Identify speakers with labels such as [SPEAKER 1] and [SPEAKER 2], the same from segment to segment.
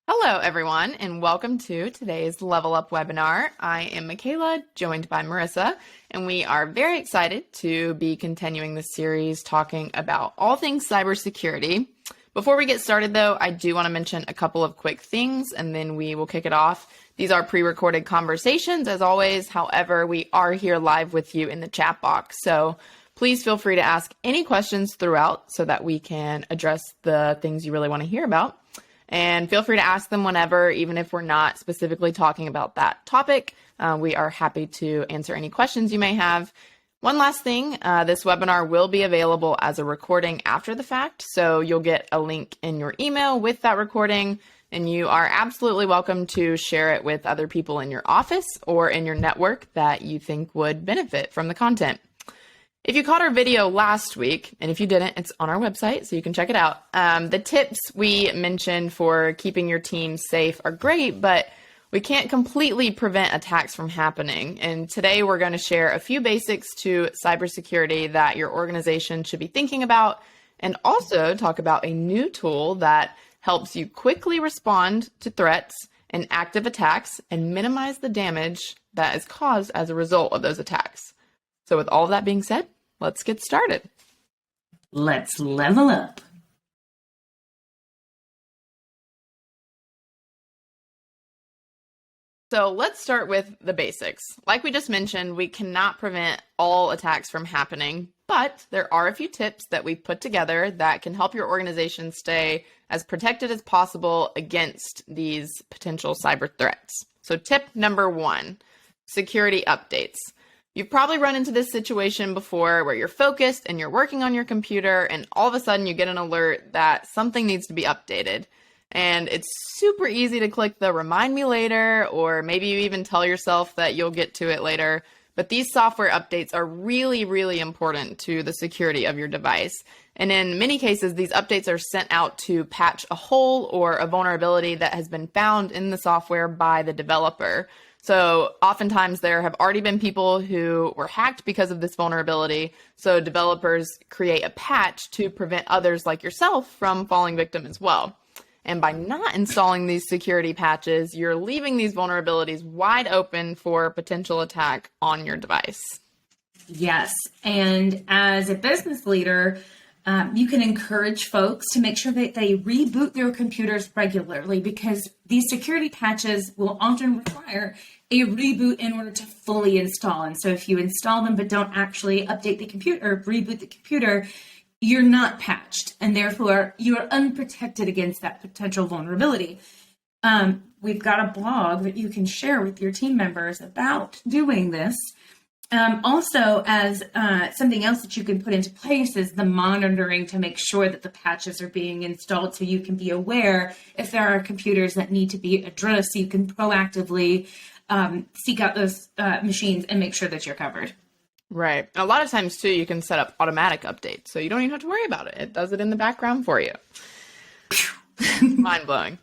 [SPEAKER 1] Hello, everyone, and welcome to today's Level Up webinar. I am Michaela, joined by Marissa, and we are very excited to be continuing this series talking about all things cybersecurity. Before we get started, though, I do want to mention a couple of quick things, and then we will kick it off. These are pre-recorded conversations, as always. However, we are here live with you in the chat box, so please feel free to ask any questions throughout so that we can address the things you really want to hear about. And feel free to ask them whenever, even if we're not specifically talking about that topic. We are happy to answer any questions you may have. One last thing, this webinar will be available as a recording after the fact, so you'll get a link in your email with that recording, and you are absolutely welcome to share it with other people in your office or in your network that you think would benefit from the content. If you caught our video last week, and if you didn't, it's on our website, so you can check it out. The tips we mentioned for keeping your team safe are great, but we can't completely prevent attacks from happening. And today we're going to share a few basics to cybersecurity that your organization should be thinking about, and also talk about a new tool that helps you quickly respond to threats and active attacks and minimize the damage that is caused as a result of those attacks. So with all of that being said, let's get started.
[SPEAKER 2] Let's level up.
[SPEAKER 1] So let's start with the basics. Like we just mentioned, we cannot prevent all attacks from happening, but there are a few tips that we've put together that can help your organization stay as protected as possible against these potential cyber threats. So tip number 1, security updates. You've probably run into this situation before where you're focused and you're working on your computer and all of a sudden you get an alert that something needs to be updated. And it's super easy to click the remind me later, or maybe you even tell yourself that you'll get to it later. But these software updates are really, really important to the security of your device. And in many cases, these updates are sent out to patch a hole or a vulnerability that has been found in the software by the developer. So oftentimes there have already been people who were hacked because of this vulnerability. So developers create a patch to prevent others like yourself from falling victim as well. And by not installing these security patches, you're leaving these vulnerabilities wide open for potential attack on your device.
[SPEAKER 2] Yes. And as a business leader, you can encourage folks to make sure that they reboot their computers regularly, because these security patches will often require a reboot in order to fully install. And so if you install them but don't actually update the computer or reboot the computer, you're not patched, and therefore you are unprotected against that potential vulnerability. We've got a blog that you can share with your team members about doing this. Also, as something else that you can put into place is the monitoring to make sure that the patches are being installed, so you can be aware if there are computers that need to be addressed, so you can proactively seek out those machines and make sure that you're covered.
[SPEAKER 1] Right. A lot of times, too, you can set up automatic updates, so you don't even have to worry about it. It does it in the background for you. Mind-blowing.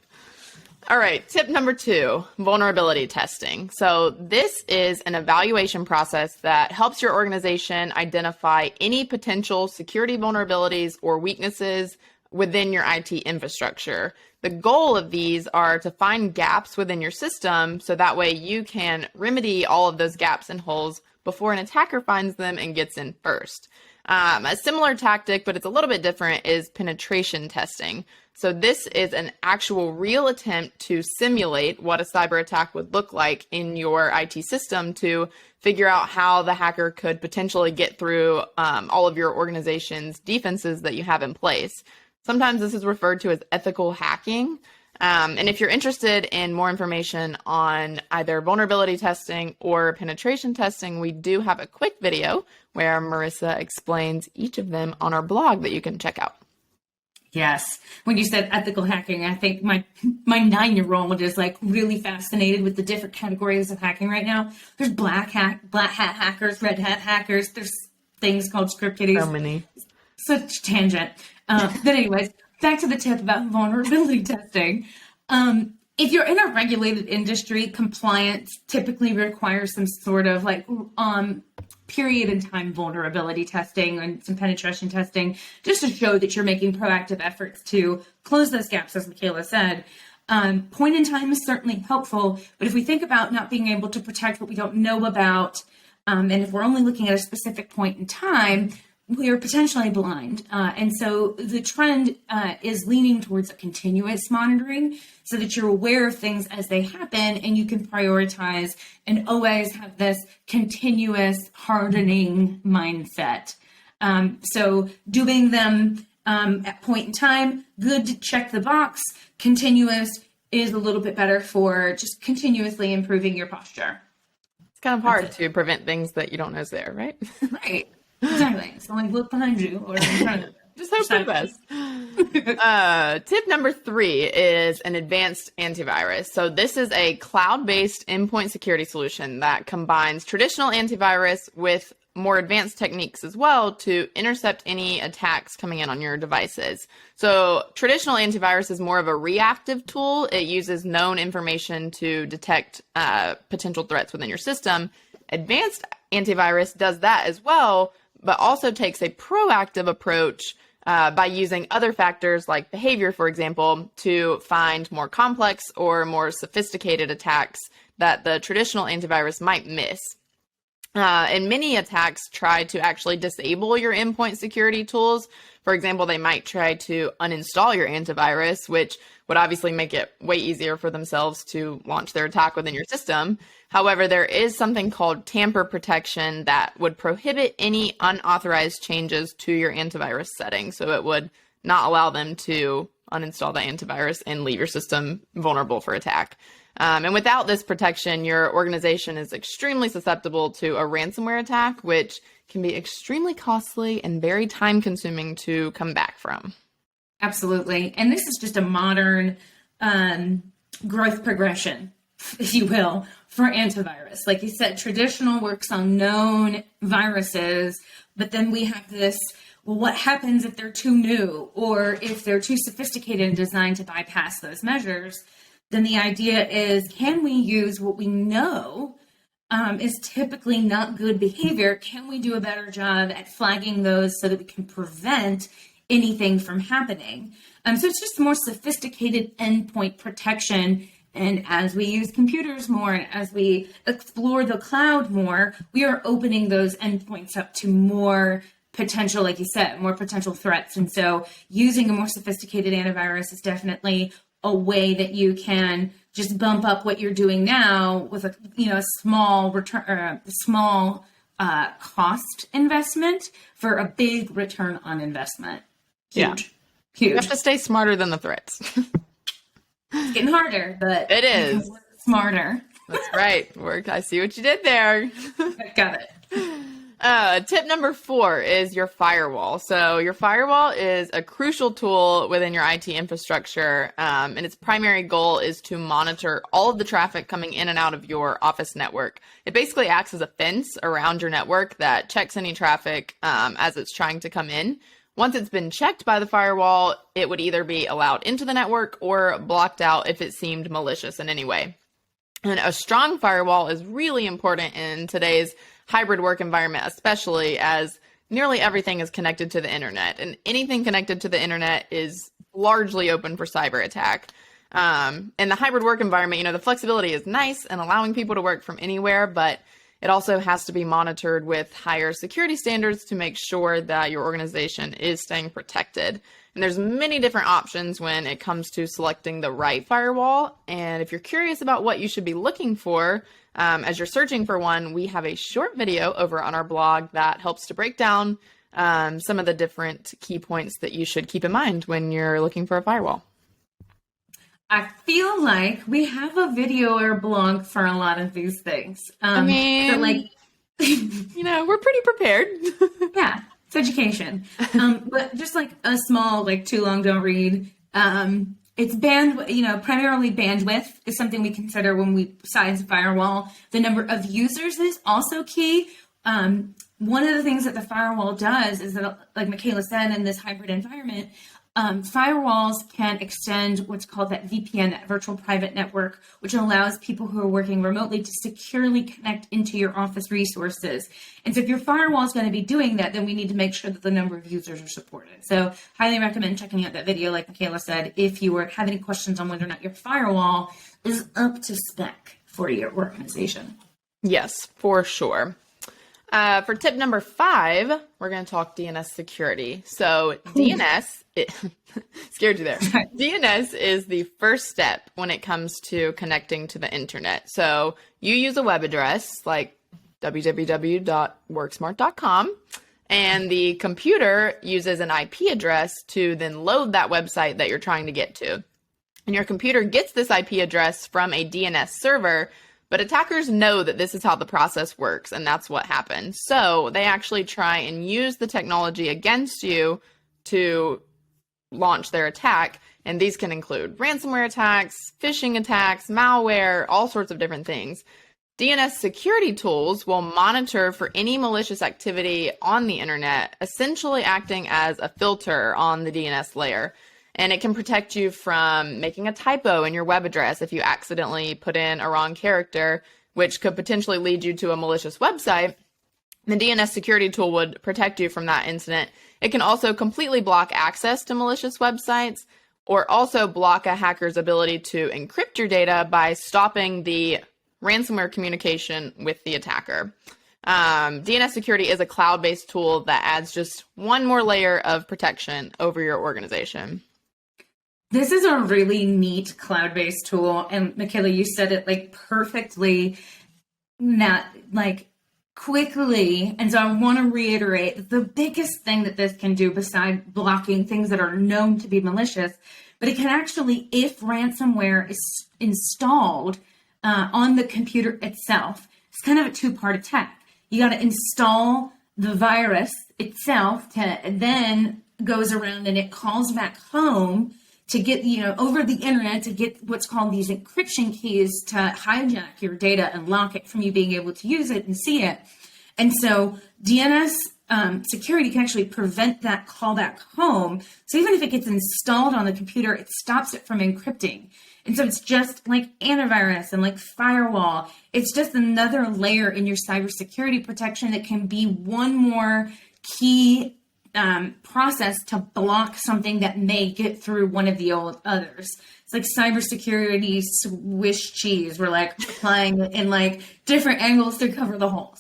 [SPEAKER 1] All right, tip number 2, vulnerability testing. So this is an evaluation process that helps your organization identify any potential security vulnerabilities or weaknesses within your IT infrastructure. The goal of these are to find gaps within your system so that way you can remedy all of those gaps and holes before an attacker finds them and gets in first. A similar tactic, but it's a little bit different, is penetration testing. So this is an actual real attempt to simulate what a cyber attack would look like in your IT system to figure out how the hacker could potentially get through all of your organization's defenses that you have in place. Sometimes this is referred to as ethical hacking. And if you're interested in more information on either vulnerability testing or penetration testing, we do have a quick video where Marissa explains each of them on our blog that you can check out.
[SPEAKER 2] Yes. When you said ethical hacking, I think my 9-year-old is like really fascinated with the different categories of hacking right now. There's black hat hackers, red hat hackers. There's things called script kiddies.
[SPEAKER 1] So many.
[SPEAKER 2] Such tangent. But anyways, back to the tip about vulnerability testing. If you're in a regulated industry, compliance typically requires some sort of like period in time vulnerability testing and some penetration testing, just to show that you're making proactive efforts to close those gaps, as Michaela said. Point in time is certainly helpful, but if we think about not being able to protect what we don't know about, and if we're only looking at a specific point in time, we are potentially blind. And so the trend is leaning towards a continuous monitoring so that you're aware of things as they happen and you can prioritize and always have this continuous hardening mindset. So doing them at point in time, good to check the box. Continuous is a little bit better for just continuously improving your posture.
[SPEAKER 1] It's kind of hard to prevent things that you don't know is there, right?
[SPEAKER 2] Right. Exactly. So like look behind you or in front of you.
[SPEAKER 1] Just hope for the best. Tip number 3 is an advanced antivirus. So this is a cloud-based endpoint security solution that combines traditional antivirus with more advanced techniques as well to intercept any attacks coming in on your devices. So traditional antivirus is more of a reactive tool. It uses known information to detect potential threats within your system. Advanced antivirus does that as well, but also takes a proactive approach by using other factors like behavior, for example, to find more complex or more sophisticated attacks that the traditional antivirus might miss. And many attacks try to actually disable your endpoint security tools. For example, they might try to uninstall your antivirus, which would obviously make it way easier for themselves to launch their attack within your system. However, there is something called tamper protection that would prohibit any unauthorized changes to your antivirus settings. So it would not allow them to uninstall the antivirus and leave your system vulnerable for attack. And without this protection, your organization is extremely susceptible to a ransomware attack, which can be extremely costly and very time consuming to come back from.
[SPEAKER 2] Absolutely. And this is just a modern growth progression, if you will, for antivirus. Like you said, traditional works on known viruses, but then we have this, well, what happens if they're too new or if they're too sophisticated and designed to bypass those measures? Then the idea is, can we use what we know is typically not good behavior? Can we do a better job at flagging those so that we can prevent anything from happening? So it's just more sophisticated endpoint protection. And as we use computers more and as we explore the cloud more, we are opening those endpoints up to more potential, like you said, more potential threats. And so using a more sophisticated antivirus is definitely a way that you can just bump up what you're doing now with a small return, small cost investment for a big return on investment. Huge.
[SPEAKER 1] You have to stay smarter than the threats.
[SPEAKER 2] It's getting harder, but
[SPEAKER 1] it is.
[SPEAKER 2] You can work smarter.
[SPEAKER 1] That's right. I see what you did there.
[SPEAKER 2] Got it.
[SPEAKER 1] Tip number 4 is your firewall. So your firewall is a crucial tool within your IT infrastructure, and its primary goal is to monitor all of the traffic coming in and out of your office network. It basically acts as a fence around your network that checks any traffic as it's trying to come in. Once it's been checked by the firewall, it would either be allowed into the network or blocked out if it seemed malicious in any way. And a strong firewall is really important in today's hybrid work environment, especially as nearly everything is connected to the internet, and anything connected to the internet is largely open for cyber attack. In the hybrid work environment, the flexibility is nice and allowing people to work from anywhere, but it also has to be monitored with higher security standards to make sure that your organization is staying protected. And there's many different options when it comes to selecting the right firewall. And if you're curious about what you should be looking for as you're searching for one, we have a short video over on our blog that helps to break down some of the different key points that you should keep in mind when you're looking for a firewall.
[SPEAKER 2] I feel like we have a video or blog for a lot of these things.
[SPEAKER 1] We're pretty prepared.
[SPEAKER 2] Yeah, it's education. But just like a small, too long, don't read. It's primarily bandwidth is something we consider when we size a firewall. The number of users is also key. One of the things that the firewall does is that, like Michaela said, in this hybrid environment, Firewalls can extend what's called that VPN, that virtual private network, which allows people who are working remotely to securely connect into your office resources. And so if your firewall is going to be doing that, then we need to make sure that the number of users are supported. So highly recommend checking out that video, like Michaela said, if you have any questions on whether or not your firewall is up to spec for your organization.
[SPEAKER 1] Yes, for sure. For tip number 5, we're going to talk DNS security. So DNS, scared you there. DNS is the first step when it comes to connecting to the internet. So you use a web address like www.worksmart.com, and the computer uses an IP address to then load that website that you're trying to get to. And your computer gets this IP address from a DNS server, but attackers know that this is how the process works, and that's what happens. So they actually try and use the technology against you to launch their attack. And these can include ransomware attacks, phishing attacks, malware, all sorts of different things. DNS security tools will monitor for any malicious activity on the internet, essentially acting as a filter on the DNS layer. And it can protect you from making a typo in your web address if you accidentally put in a wrong character, which could potentially lead you to a malicious website. The DNS security tool would protect you from that incident. It can also completely block access to malicious websites, or also block a hacker's ability to encrypt your data by stopping the ransomware communication with the attacker. DNS security is a cloud-based tool that adds just one more layer of protection over your organization.
[SPEAKER 2] This is a really neat cloud-based tool. And Michaela, you said it like perfectly, not like quickly. And so I want to reiterate the biggest thing that this can do besides blocking things that are known to be malicious, but it can actually, if ransomware is installed on the computer itself, it's kind of a two-part attack. You got to install the virus itself to then goes around and it calls back home to get, over the internet to get what's called these encryption keys to hijack your data and lock it from you being able to use it and see it. And so DNS security can actually prevent that callback home. So even if it gets installed on the computer, it stops it from encrypting. And so it's just like antivirus and like firewall. It's just another layer in your cybersecurity protection that can be one more key process to block something that may get through one of the others. It's like cybersecurity Swiss cheese. We're like applying it in like different angles to cover the holes.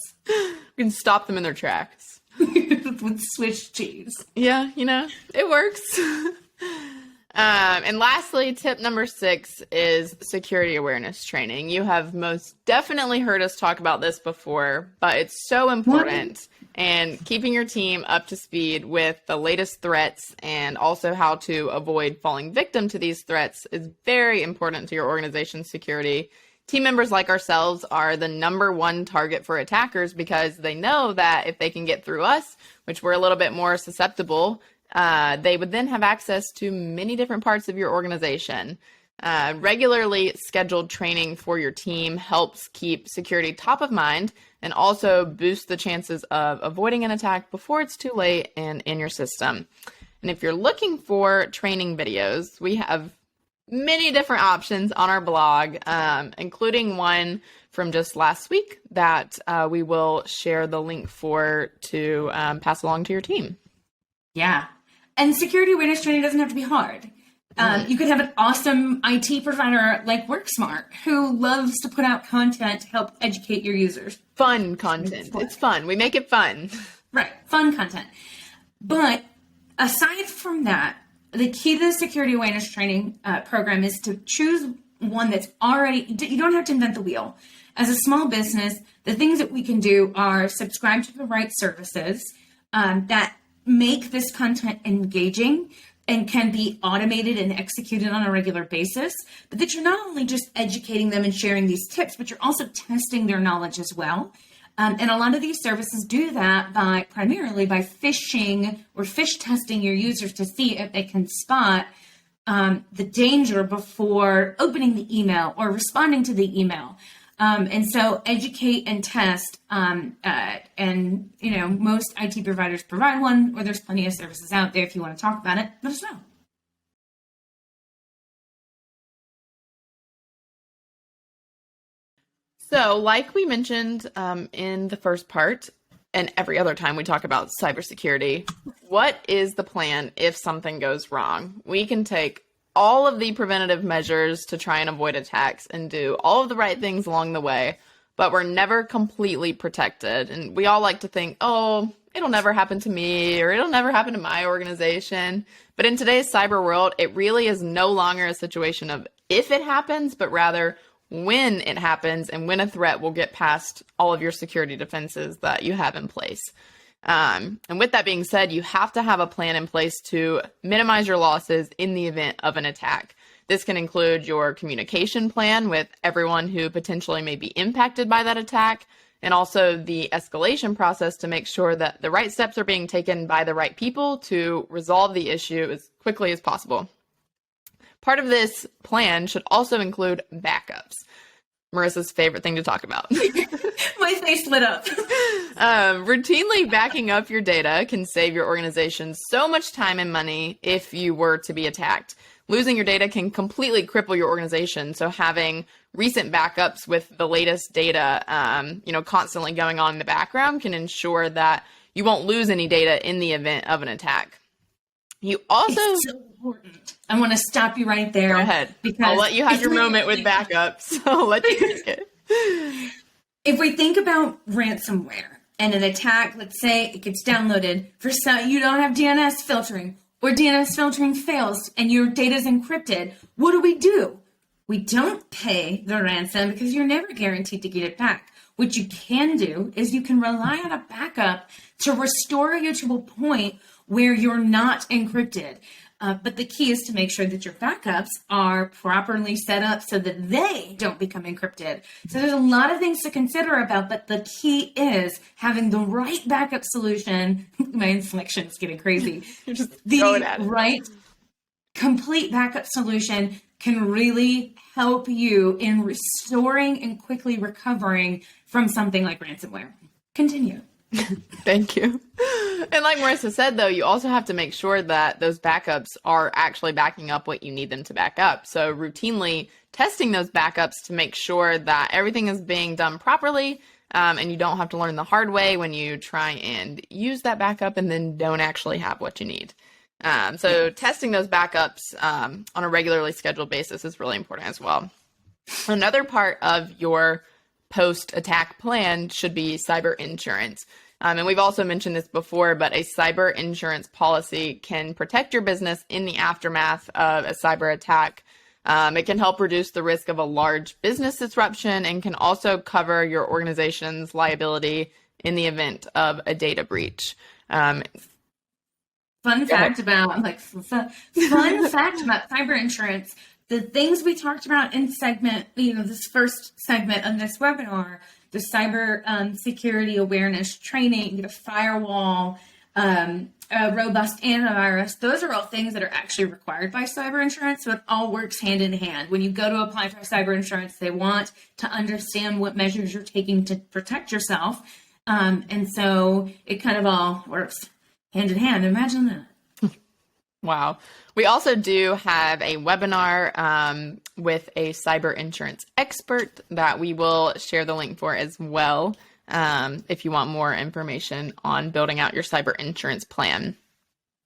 [SPEAKER 1] We can stop them in their tracks.
[SPEAKER 2] With Swiss cheese.
[SPEAKER 1] Yeah, it works. And lastly, tip number 6 is security awareness training. You have most definitely heard us talk about this before, but it's so important. And keeping your team up to speed with the latest threats and also how to avoid falling victim to these threats is very important to your organization's security. Team members like ourselves are the number one target for attackers because they know that if they can get through us, which we're a little bit more susceptible, they would then have access to many different parts of your organization. Regularly scheduled training for your team helps keep security top of mind and also boost the chances of avoiding an attack before it's too late and in your system. And if you're looking for training videos, we have many different options on our blog, including one from just last week that we will share the link for to pass along to your team.
[SPEAKER 2] Yeah. And security awareness training doesn't have to be hard. You could have an awesome IT provider like WorkSmart who loves to put out content to help educate your users.
[SPEAKER 1] Fun content. It's fun. We make it fun.
[SPEAKER 2] Right. Fun content. But aside from that, the key to the security awareness training program is to choose one that's already, you don't have to invent the wheel. As a small business, the things that we can do are subscribe to the right services that make this content engaging and can be automated and executed on a regular basis, but that you're not only just educating them and sharing these tips, but you're also testing their knowledge as well. And a lot of these services do that primarily by phishing or phish testing your users to see if they can spot the danger before opening the email or responding to the email. And so educate and test, and most IT providers provide one, or there's plenty of services out there. If you want to talk about it, let us know.
[SPEAKER 1] So, like we mentioned in the first part, and every other time we talk about cybersecurity, what is the plan if something goes wrong? We can take all of the preventative measures to try and avoid attacks and do all of the right things along the way, but we're never completely protected. And we all like to think, oh, it'll never happen to me or it'll never happen to my organization. But in today's cyber world, it really is no longer a situation of if it happens, but rather when it happens and when a threat will get past all of your security defenses that you have in place. And with that being said, you have to have a plan in place to minimize your losses in the event of an attack. This can include your communication plan with everyone who potentially may be impacted by that attack, and also the escalation process to make sure that the right steps are being taken by the right people to resolve the issue as quickly as possible. Part of this plan should also include backups. Marissa's favorite thing to talk about.
[SPEAKER 2] My face lit up.
[SPEAKER 1] Routinely backing up your data can save your organization so much time and money if you were to be attacked. Losing your data can completely cripple your organization, so having recent backups with the latest data, constantly going on in the background can ensure that you won't lose any data in the event of an attack. You also...
[SPEAKER 2] It's so important. I want to stop you right there.
[SPEAKER 1] Go ahead.
[SPEAKER 2] Because
[SPEAKER 1] I'll let you have your moment with backups. I'll let you take it.
[SPEAKER 2] If we think about ransomware and an attack, let's say it gets downloaded for some, you don't have DNS filtering, or DNS filtering fails and your data is encrypted, what do? We don't pay the ransom because you're never guaranteed to get it back. What you can do is you can rely on a backup to restore you to a point where you're not encrypted. But the key is to make sure that your backups are properly set up so that they don't become encrypted. So there's a lot of things to consider about, but the key is having the right backup solution. My inflection is getting crazy. The right complete backup solution can really help you in restoring and quickly recovering from something like ransomware. Continue.
[SPEAKER 1] Thank you. And like Marissa said, though, you also have to make sure that those backups are actually backing up what you need them to back up. So routinely testing those backups to make sure that everything is being done properly, and you don't have to learn the hard way when you try and use that backup and then don't actually have what you need. So testing those backups on a regularly scheduled basis is really important as well. Another part of your post-attack plan should be cyber insurance. And we've also mentioned this before, but a cyber insurance policy can protect your business in the aftermath of a cyber attack. It can help reduce the risk of a large business disruption and can also cover your organization's liability in the event of a data breach.
[SPEAKER 2] Fun fact about cyber insurance. The things we talked about in this first segment of this webinar, the cyber security awareness training, the firewall, a robust antivirus, those are all things that are actually required by cyber insurance. So it all works hand in hand. When you go to apply for cyber insurance, they want to understand what measures you're taking to protect yourself. And so it kind of all works hand in hand. Imagine that.
[SPEAKER 1] Wow. We also do have a webinar with a cyber insurance expert that we will share the link for as well if you want more information on building out your cyber insurance plan.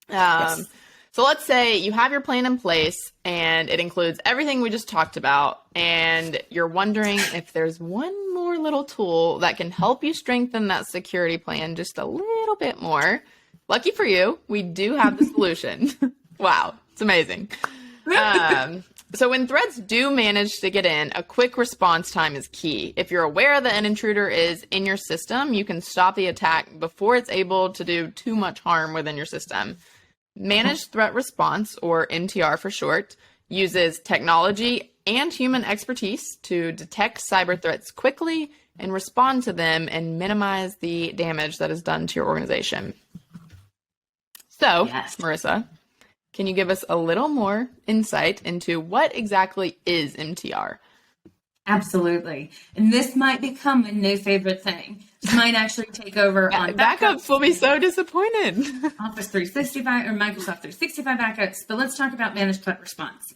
[SPEAKER 1] Yes. So let's say you have your plan in place and it includes everything we just talked about, and you're wondering if there's one more little tool that can help you strengthen that security plan just a little bit more. Lucky for you, we do have the solution. Wow, it's amazing. So when threats do manage to get in, a quick response time is key. If you're aware that an intruder is in your system, you can stop the attack before it's able to do too much harm within your system. Managed Threat Response, or MTR for short, uses technology and human expertise to detect cyber threats quickly and respond to them and minimize the damage that is done to your organization. So, yes. Marissa, can you give us a little more insight into what exactly is MTR?
[SPEAKER 2] Absolutely. And this might become a new favorite thing. This might actually take over on
[SPEAKER 1] backups will be so disappointed.
[SPEAKER 2] Office 365 or Microsoft 365 backups. But let's talk about Managed Threat Response.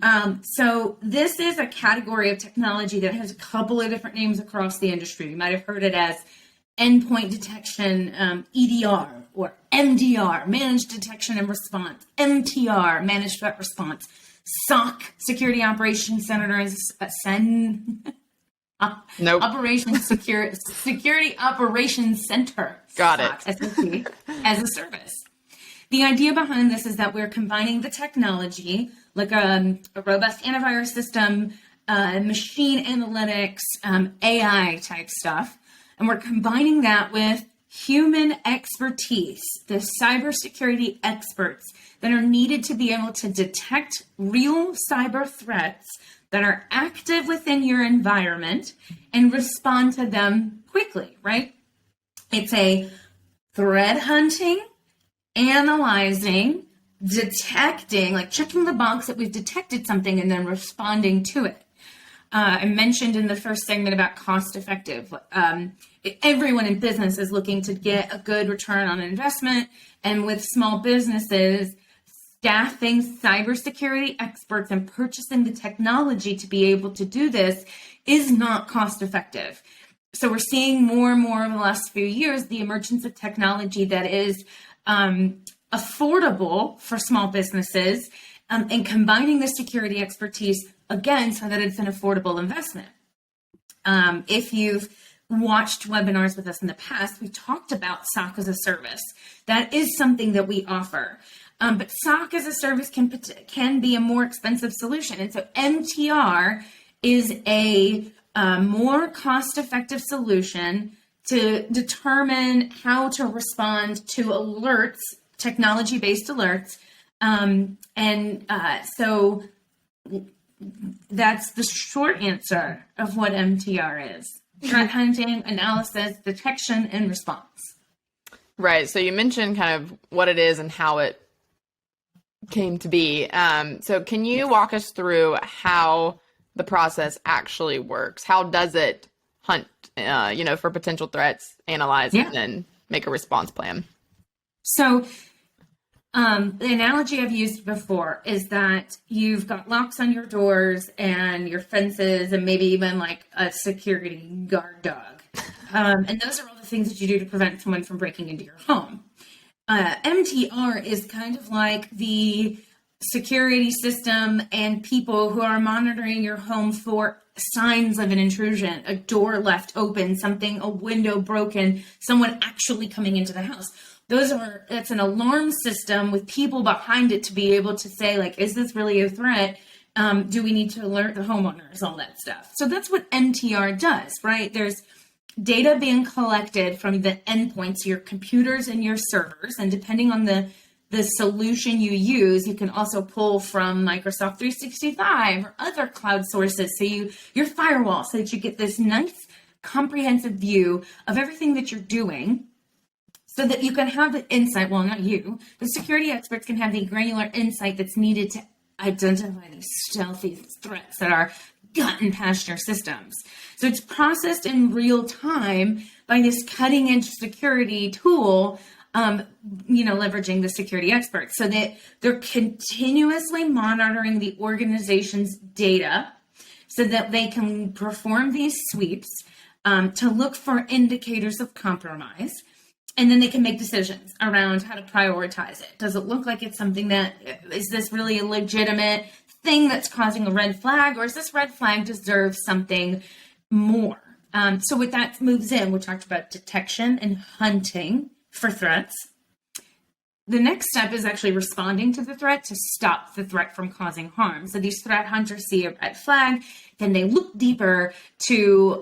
[SPEAKER 2] So this is a category of technology that has a couple of different names across the industry. You might have heard it as endpoint detection, EDR, or MDR, managed detection and response, MTR, managed threat response, SOC, security operations center,
[SPEAKER 1] Nope.
[SPEAKER 2] security operations center.
[SPEAKER 1] Got it.
[SPEAKER 2] SOC, as a service. The idea behind this is that we're combining the technology, like a robust antivirus system, machine analytics, AI type stuff, and we're combining that with human expertise, the cybersecurity experts that are needed to be able to detect real cyber threats that are active within your environment and respond to them quickly, right? It's a threat hunting, analyzing, detecting, like checking the box that we've detected something and then responding to it. I mentioned in the first segment about cost effective. Everyone in business is looking to get a good return on investment. And with small businesses, staffing cybersecurity experts and purchasing the technology to be able to do this is not cost effective. So we're seeing more and more over the last few years, the emergence of technology that is affordable for small businesses, and combining the security expertise again so that it's an affordable investment. If you've watched webinars with us in the past, we talked about SOC as a service. That is something that we offer. But SOC as a service can be a more expensive solution. And so MTR is a more cost-effective solution to determine how to respond to alerts, technology-based alerts. So that's the short answer of what MTR is. Threat hunting, analysis, detection, and response.
[SPEAKER 1] Right. So you mentioned kind of what it is and how it came to be. So can you walk us through how the process actually works? How does it hunt, for potential threats, analyze, and then make a response plan?
[SPEAKER 2] So the analogy I've used before is that you've got locks on your doors and your fences and maybe even like a security guard dog. And those are all the things that you do to prevent someone from breaking into your home. MTR is kind of like the security system and people who are monitoring your home for signs of an intrusion, a door left open, a window broken, someone actually coming into the house. It's an alarm system with people behind it to be able to say, like, is this really a threat? Do we need to alert the homeowners, all that stuff? So that's what MTR does, right? There's data being collected from the endpoints, your computers and your servers, and depending on the solution you use, you can also pull from Microsoft 365 or other cloud sources, so your firewall, so that you get this nice comprehensive view of everything that you're doing, so that you can have the insight, well, not you, the security experts can have the granular insight that's needed to identify these stealthy threats that are gotten past your systems. So it's processed in real time by this cutting edge security tool, leveraging the security experts, so that they're continuously monitoring the organization's data so that they can perform these sweeps to look for indicators of compromise. And then they can make decisions around how to prioritize it. Does it look like it's something is this really a legitimate thing that's causing a red flag, or is this red flag deserve something more? So with that moves in, we talked about detection and hunting for threats. The next step is actually responding to the threat to stop the threat from causing harm. So these threat hunters see a red flag, then they look deeper to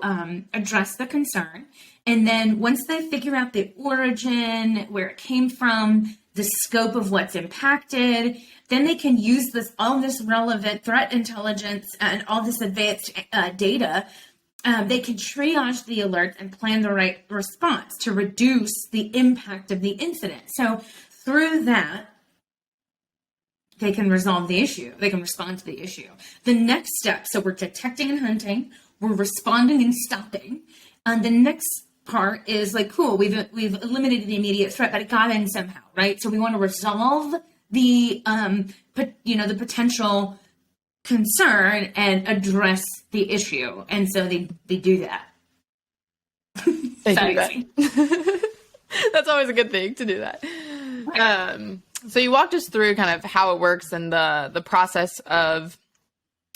[SPEAKER 2] address the concern. And then once they figure out the origin, where it came from, the scope of what's impacted, then they can use all this relevant threat intelligence and all this advanced data. They can triage the alerts and plan the right response to reduce the impact of the incident. So through that, they can resolve the issue. They can respond to the issue. The next step, so we're detecting and hunting, we're responding and stopping. And the next part is like, cool, we've eliminated the immediate threat, but it got in somehow, right? So we want to resolve the potential concern and address the issue. And so they do that.
[SPEAKER 1] They do that. That's always a good thing to do that. Right. So you walked us through kind of how it works and the process of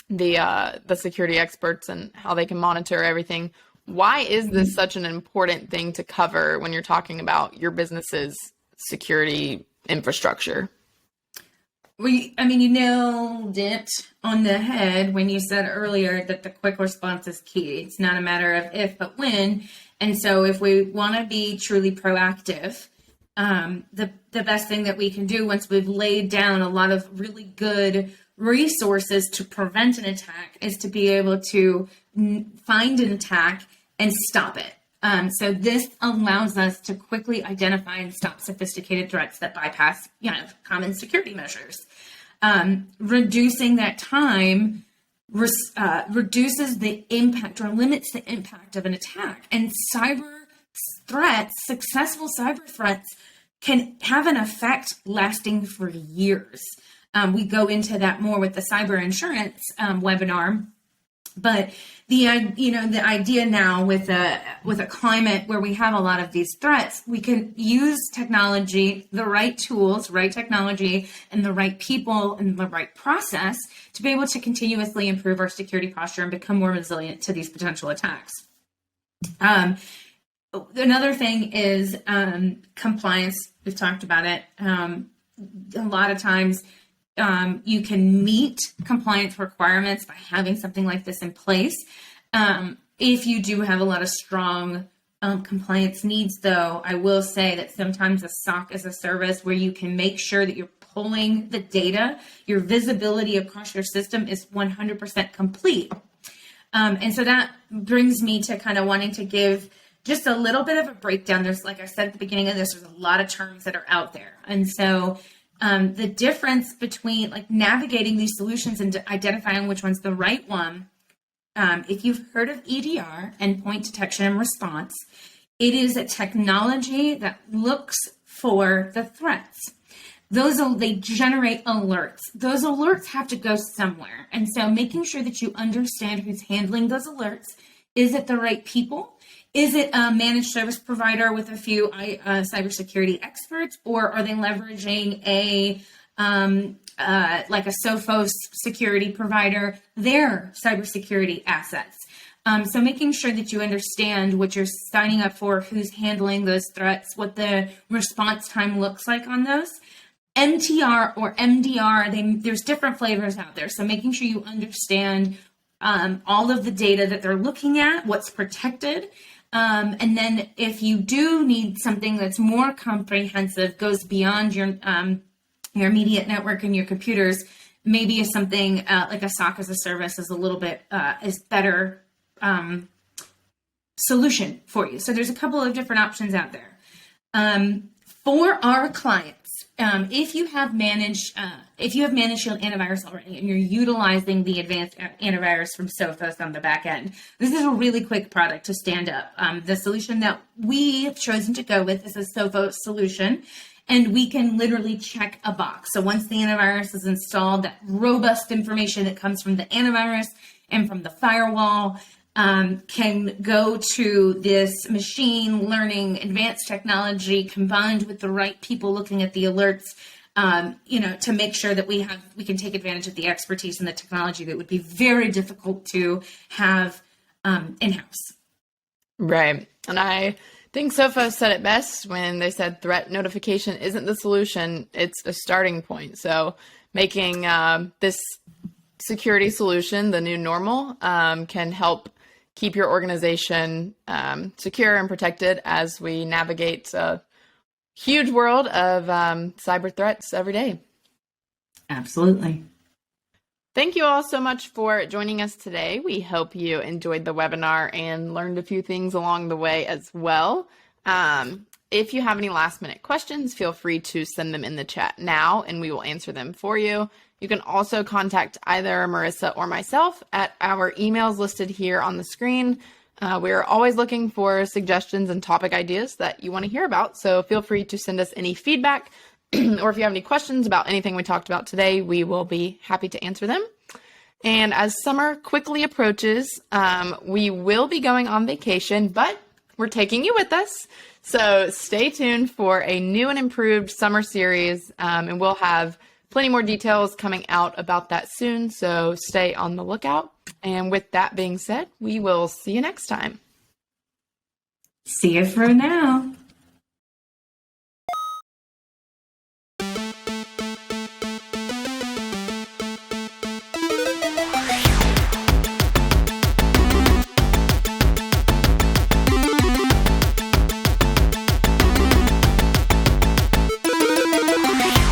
[SPEAKER 1] the security experts and how they can monitor everything. Why is this such an important thing to cover when you're talking about your business's security infrastructure?
[SPEAKER 2] You nailed it on the head when you said earlier that the quick response is key. It's not a matter of if, but when. And so if we want to be truly proactive, the best thing that we can do once we've laid down a lot of really good resources to prevent an attack is to be able to find an attack and stop it. So this allows us to quickly identify and stop sophisticated threats that bypass, common security measures. Reducing that time reduces the impact or limits the impact of an attack. And successful cyber threats can have an effect lasting for years. We go into that more with the cyber insurance webinar. But the idea now with a climate where we have a lot of these threats, we can use technology, the right tools, right technology, and the right people and the right process to be able to continuously improve our security posture and become more resilient to these potential attacks. Another thing is compliance. We've talked about it. A lot of times, you can meet compliance requirements by having something like this in place. If you do have a lot of strong compliance needs, though, I will say that sometimes a SOC as a service where you can make sure that you're pulling the data, your visibility across your system is 100% complete. And so that brings me to kind of wanting to give just a little bit of a breakdown. There's, like I said at the beginning of this, there's a lot of terms that are out there. And so the difference between navigating these solutions and identifying which one's the right one. If you've heard of EDR, endpoint detection and response, it is a technology that looks for the threats. They generate alerts. Those alerts have to go somewhere. And so making sure that you understand who's handling those alerts. Is it the right people? Is it a managed service provider with a few cybersecurity experts, or are they leveraging a Sophos security provider, their cybersecurity assets? So making sure that you understand what you're signing up for, who's handling those threats, what the response time looks like on those. MTR or MDR, there's different flavors out there. So making sure you understand all of the data that they're looking at, what's protected. And then if you do need something that's more comprehensive, goes beyond your immediate network and your computers, maybe something like a SOC as a service is a little bit is better solution for you. So there's a couple of different options out there. For our clients, if you have managed Shield antivirus already and you're utilizing the advanced antivirus from Sophos on the back end, this is a really quick product to stand up. The solution that we have chosen to go with is a Sophos solution, and we can literally check a box. So once the antivirus is installed, that robust information that comes from the antivirus and from the firewall can go to this machine learning advanced technology combined with the right people looking at the alerts, to make sure that we can take advantage of the expertise and the technology that would be very difficult to have in-house. Right.
[SPEAKER 1] And I think Sophos said it best when they said threat notification isn't the solution, it's a starting point. So making this security solution the new normal can help keep your organization secure and protected as we navigate a huge world of cyber threats every day.
[SPEAKER 2] Absolutely.
[SPEAKER 1] Thank you all so much for joining us today. We hope you enjoyed the webinar and learned a few things along the way as well. If you have any last minute questions, feel free to send them in the chat now and we will answer them for you. You can also contact either Marissa or myself at our emails listed here on the screen. We're always looking for suggestions and topic ideas that you want to hear about, so feel free to send us any feedback or if you have any questions about anything we talked about today, we will be happy to answer them. And as summer quickly approaches, we will be going on vacation, but we're taking you with us. So stay tuned for a new and improved summer series, and we'll have plenty more details coming out about that soon. So stay on the lookout. And with that being said, we will see you next time.
[SPEAKER 2] See you for now.